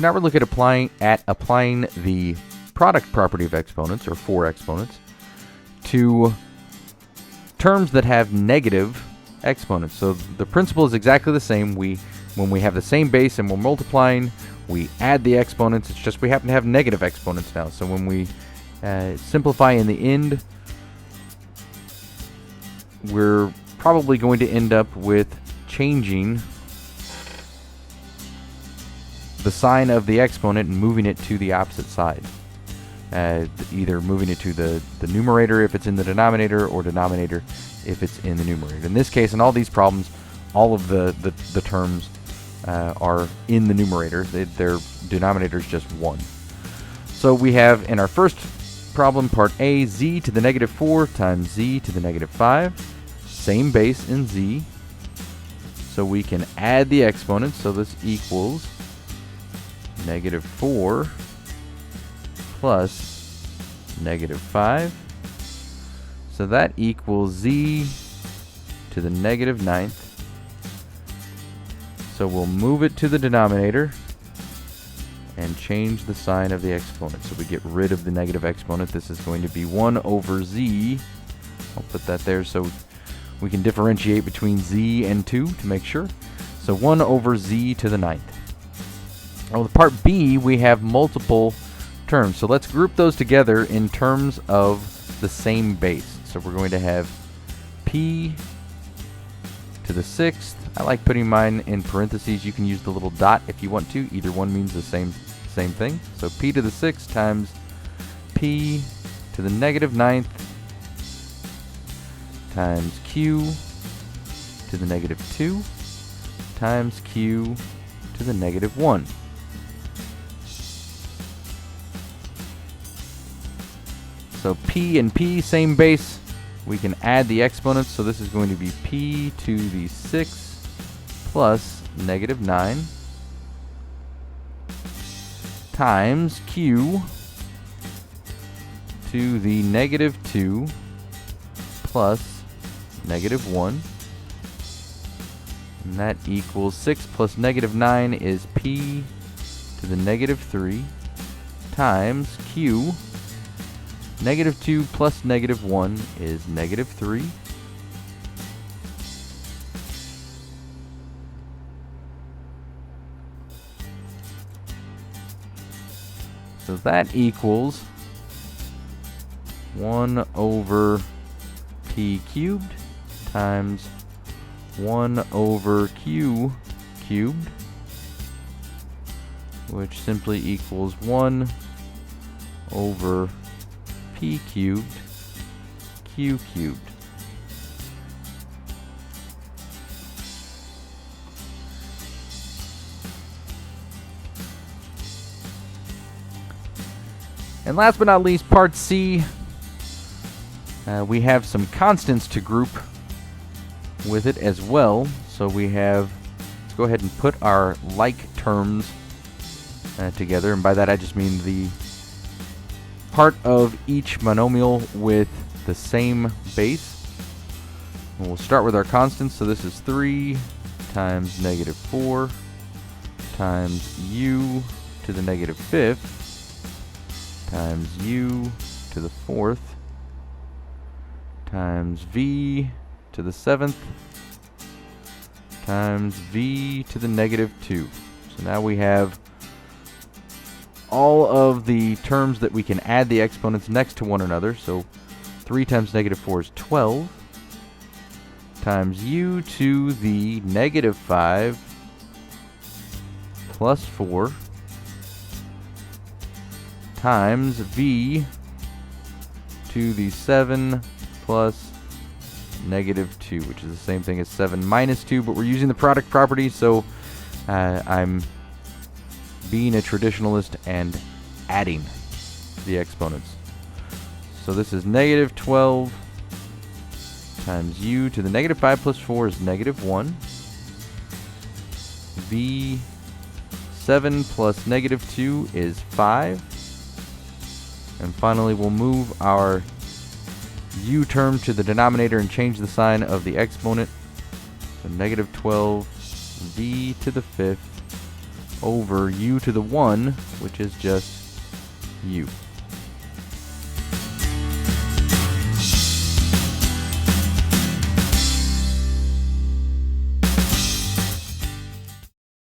now we're looking at applying the product property of exponents, or for exponents, to terms that have negative exponents. So the principle is exactly the same. When we have the same base and we're multiplying, we add the exponents. It's just we happen to have negative exponents now. So when we simplify in the end, we're probably going to end up with changing the sign of the exponent and moving it to the opposite side. Either moving it to the numerator if it's in the denominator, or denominator if it's in the numerator. In this case, in all these problems, all of the terms are in the numerator. Their denominator is just 1. So we have in our first problem, part A, z to the negative 4 times z to the negative 5. Same base in z. So we can add the exponents. So this equals negative 4 plus negative 5. So that equals z to the negative 9th. So we'll move it to the denominator and change the sign of the exponent. So we get rid of the negative exponent. This is going to be 1 over z. I'll put that there so we can differentiate between z and 2 to make sure. So 1 over z to the 9th. Now with part B, we have multiple terms. So let's group those together in terms of the same base. So we're going to have p to the 6th. I like putting mine in parentheses. You can use the little dot if you want to. Either one means the same thing. So p to the 6th times p to the negative 9th times q to the negative 2 times q to the negative 1. So p and p, same base. We can add the exponents. So this is going to be p to the 6 plus negative 9 times q to the negative 2 plus negative 1. And that equals 6 plus negative 9 is p to the negative 3 times q. Negative 2 plus negative 1 is negative 3. So that equals 1 over p cubed times 1 over q cubed, which simply equals 1 over p cubed q cubed. And last but not least, part C, we have some constants to group with it as well. So we have, let's go ahead and put our like terms together, and by that I just mean the part of each monomial with the same base. And we'll start with our constants. So this is 3 times negative 4 times u to the negative 5th times u to the 4th times v to the 7th times v to the negative 2. So now we have all of the terms that we can add the exponents next to one another. So 3 times negative 4 is 12 times u to the negative 5 plus 4 times v to the 7 plus negative 2, which is the same thing as 7 minus 2, but we're using the product property, so I'm being a traditionalist and adding the exponents. So this is negative 12 times u to the negative 5 plus 4 is negative 1. v 7 plus negative 2 is 5. And finally, we'll move our u term to the denominator and change the sign of the exponent. So negative 12 v to the 5th over u to the 1, which is just u.